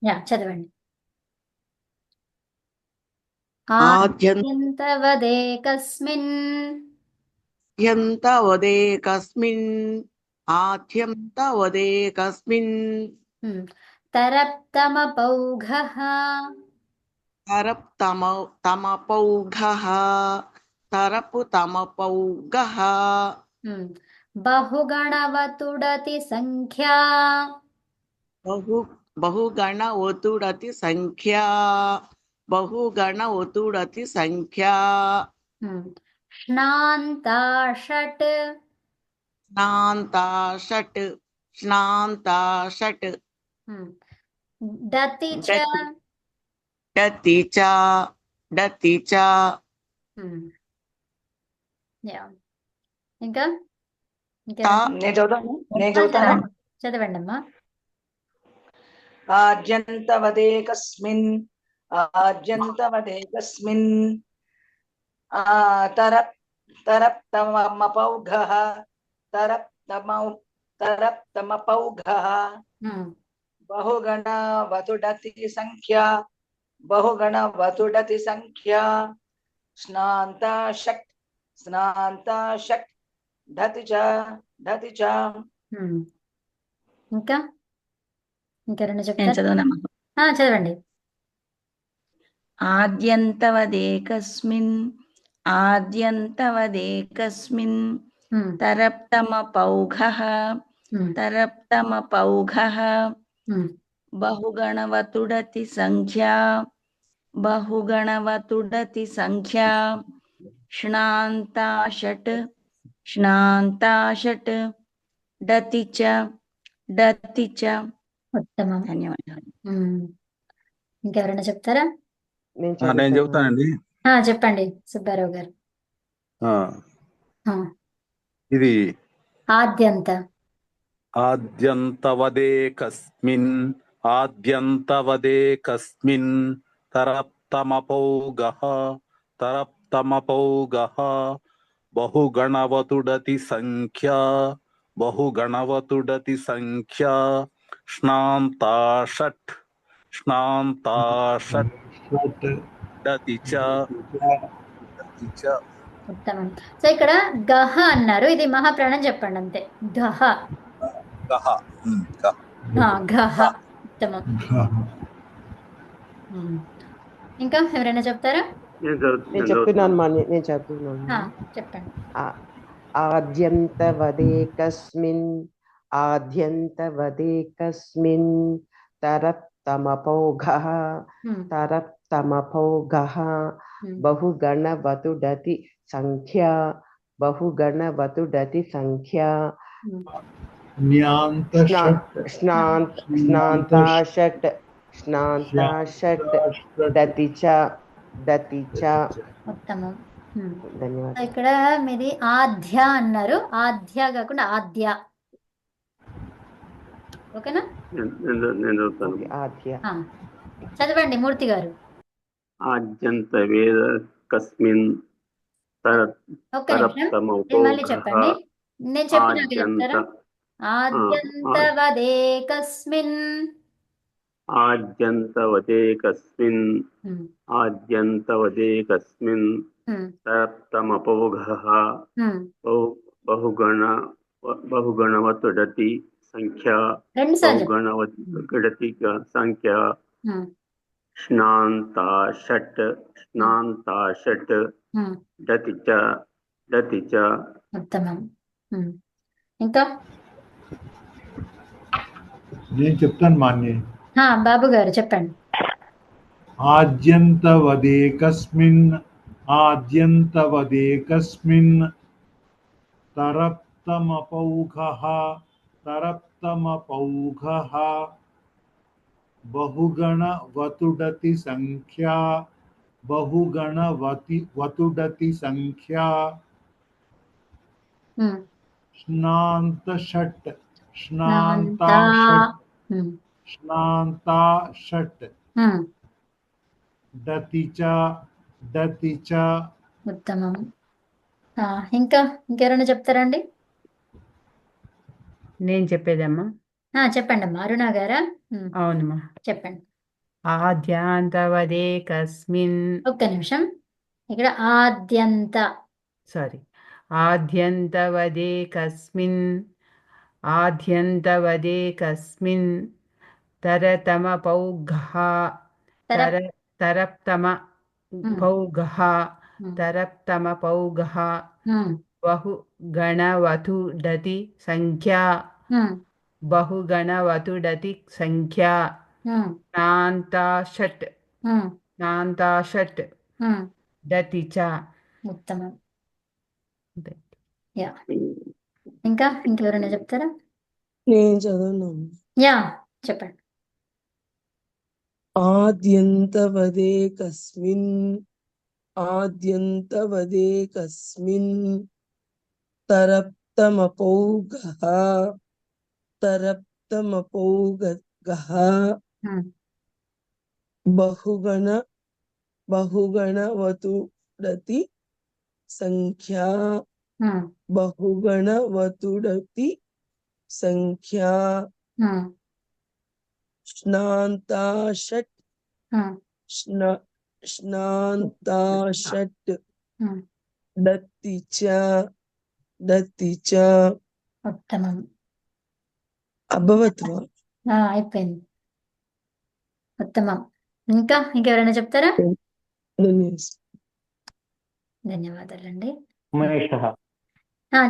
చదవండి. ఆద్యం ఆద్యంతవదేకస్మిన్ ఆద్యంతవదేకస్మిన్ ఆద్యంతవదేకస్మిన్ తరప్తమపౌఘః తమపౌఘః తమపౌఘః బహుగణవతుడతి సంఖ్యా బహు బహుగణ ఒతుడతి సంఖ్యా ష్నాంతా స్నాంతా షట్ దతి చ డతి డతి చ డతి చ యా ఇంకా తా నేను చదువుతాను నేను చదువుతాను. చదవండి చదవండి అమ్మా. ఆద్యంతవదేకస్మిన్ ఆద్యంతవదేకస్మిన్ తరప్ తరప్తమపౌఘః తరప్తమపౌఘః బహుగణవతుడతి సంఖ్యా స్నాంతా షట్ ధతి చ ఇంకా రెండు నేను చెప్తారు. చదవనమ్మా. చదవండి. ఆద్యంతవదేకస్మిన్ తరప్తమపౌఘః బహుగణవతుడతి సంఖ్యా ష్నాంతా షట్ డతి చ. ఉత్తమం. ధన్యవాదాలు. ఇంకెవరైనా చెప్తారా? నేను చెబుతానండి. చెప్పండి సుబ్బారావు గారు. ఇది ఆద్యంతవదేకస్మిన్ తరప్తమపౌఘః బహుగణవతుడతి సంఖ్యా ష్నాంతా షట్ డతి చ. ఉత్తమం. సో ఇక్కడ గహ అన్నారు, ఇది మహాప్రాణం చెప్పండి అంతే. గహ గహ. ఉత్తమం. ఇంకా ఎవరైనా చెప్తారా? నేను చెప్తున్నాను. చెప్పండి. ఆద్యంతవదేకస్మిన్ తరప్తమపౌఘః బహుగణవతుడతి సంఖ్యా స్నాంతా షట్ డతి చ. ఉత్తమం. ధన్యవాదాలు. ఇక్కడ మీది ఆద్య అన్నారు, ఆద్య కాకుండా ఆద్య. ఓకేనా? చదవండి మూర్తి గారు. ఆద్యంతవేదకస్మిన్ ఒక్క నిమిషం, మళ్ళీ చెప్పండి. నేను చెప్పినాక చెప్తారా? ఆద్యంతవదేకస్మిన్ తరప్తమపౌఘః బహుగణవతుడతి సంఖ్యా ష్నాంతా షట్ డతి చ. ఉత్తమం. ఇంకా నేను చెప్తాను మాన్య. బాబు గారు చెప్పండి. ఆద్యంతవదేకస్మిన్ తరప్తమపౌఘః బహుగణవతుడతి సంఖ్యా ష్నాంతా షట్ డతి చ. ఉత్తమం. ఇంకెవరైనా చెప్తారండి? నేను చెప్పేదమ్మా. చెప్పండి అమ్మా. అరుణ గారా? అవునమ్మా. చెప్పండి. ఆద్యాంతవదేకస్మిన్ ఒక్క నిమిషం. ఇక్కడ ఆద్యంత సారీ ఆద్యంతవదేకస్మిన్ ఆద్యంతవదేకస్మిన్ తరతమపౌఘః తరప్ తరప్తమ ఉమ్, పౌఘః ఉమ్, తరప్తమపౌఘః ఉమ్, బహుగణవతుడతి సంఖ్యా ఉమ్, బహుగణవతుడతి సంఖ్యా ఉమ్, నాంతాషట్ ఉమ్, నాంతాషట్ ఉమ్. దతి చ ఉత్తమం. యా ఇంకా ఇంకెవరైనా చెప్తారా? నేను చదవను. యా చెప్పండి. ఆద్యంతవదేకస్మిన్ ఆద్యంతవదేకస్మిన్ తరప్తమపౌఘః తరప్తమపౌఘః ఉమ్, బహుగణవతుడతి సంఖ్యా ఉమ్, బహుగణవతుడతి సంఖ్యా ఉమ్, స్నాంతాషట్ ఉమ్, స్నాంతాషట్ ఉమ్. దతి చ ఉత్తమం. అభవత్ వా? అయిపోయింది. ఉత్తమం. ఇంకా ఇంకెవరైనా చెప్తారా? ధన్యవాదాలండి. ఉమేషः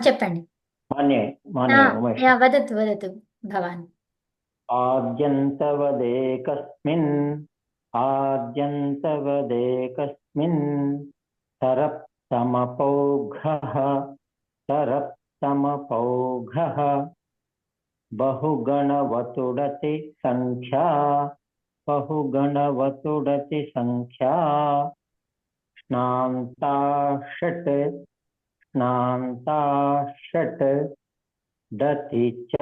చెప్పండి. మాన్యే యా ఉమేషः వదతు వదతు భవాన్. ఆద్యంతవదేకస్మిన్ తరప్తమపౌఘః తరప్తమపౌఘః బహుగణవతుడతి సంఖ్యా బహుగణవతుడతి సంఖ్యా స్నాంతాషట్ స్నాంతాషట్ దతి చ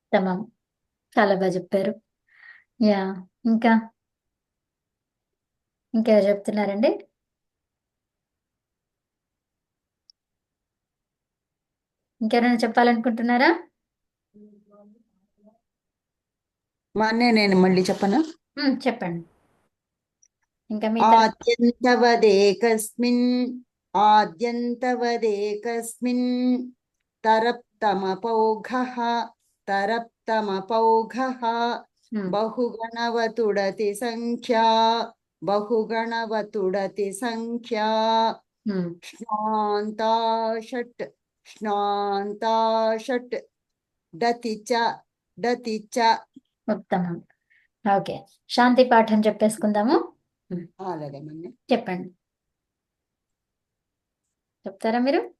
ఉత్తమం. చాలా బాగా చెప్పారు. యా ఇంకా ఇంకెవరు చెప్తున్నారండి? ఇంకెవరైనా చెప్పాలనుకుంటున్నారా? నేను మళ్ళీ చెప్పనా? చెప్పండి. ఇంకా మీ ఆద్యంతవదేకస్మిన్ తరప్తమపౌఘః బహుగణవతుడతి సంఖ్యా స్నాంతాషట్ దతి చ ఉత్తమం. ఓకే, శాంతి పాఠం చెప్పేసుకుందాము. అలాగేనండి. చెప్పండి. చెప్తారా మీరు?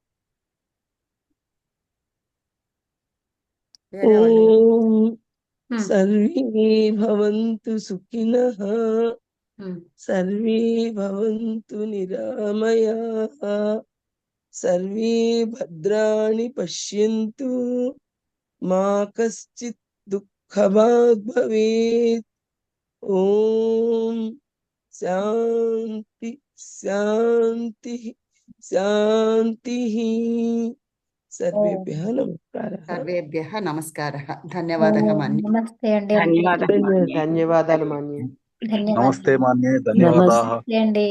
ఓం సర్వే భవంతు సుఖినః సర్వే భవంతు నిరామయాః సర్వే భద్రాణి పశ్యంతు మా కశ్చిత్ దుఃఖభాగ్ భవేత్. ఓం శాంతి శాంతి శాంతి. సర్వేభ్యः నమస్కారः. సర్వేభ్యः నమస్కారः. ధన్యవాదः మాన్య. నమస్తే అండి. ధన్యవాదాలు మాన్య. నమస్తే మాన్యే, ధన్యవాదాः. నమస్తే అండి.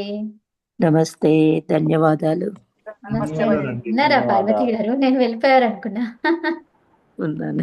నమస్తే, ధన్యవాదాలు. నమస్తే. ఉన్నారా పార్వతి గారు? నేను వెళ్ళిపోయారనుకున్నా. ఉన్నాను.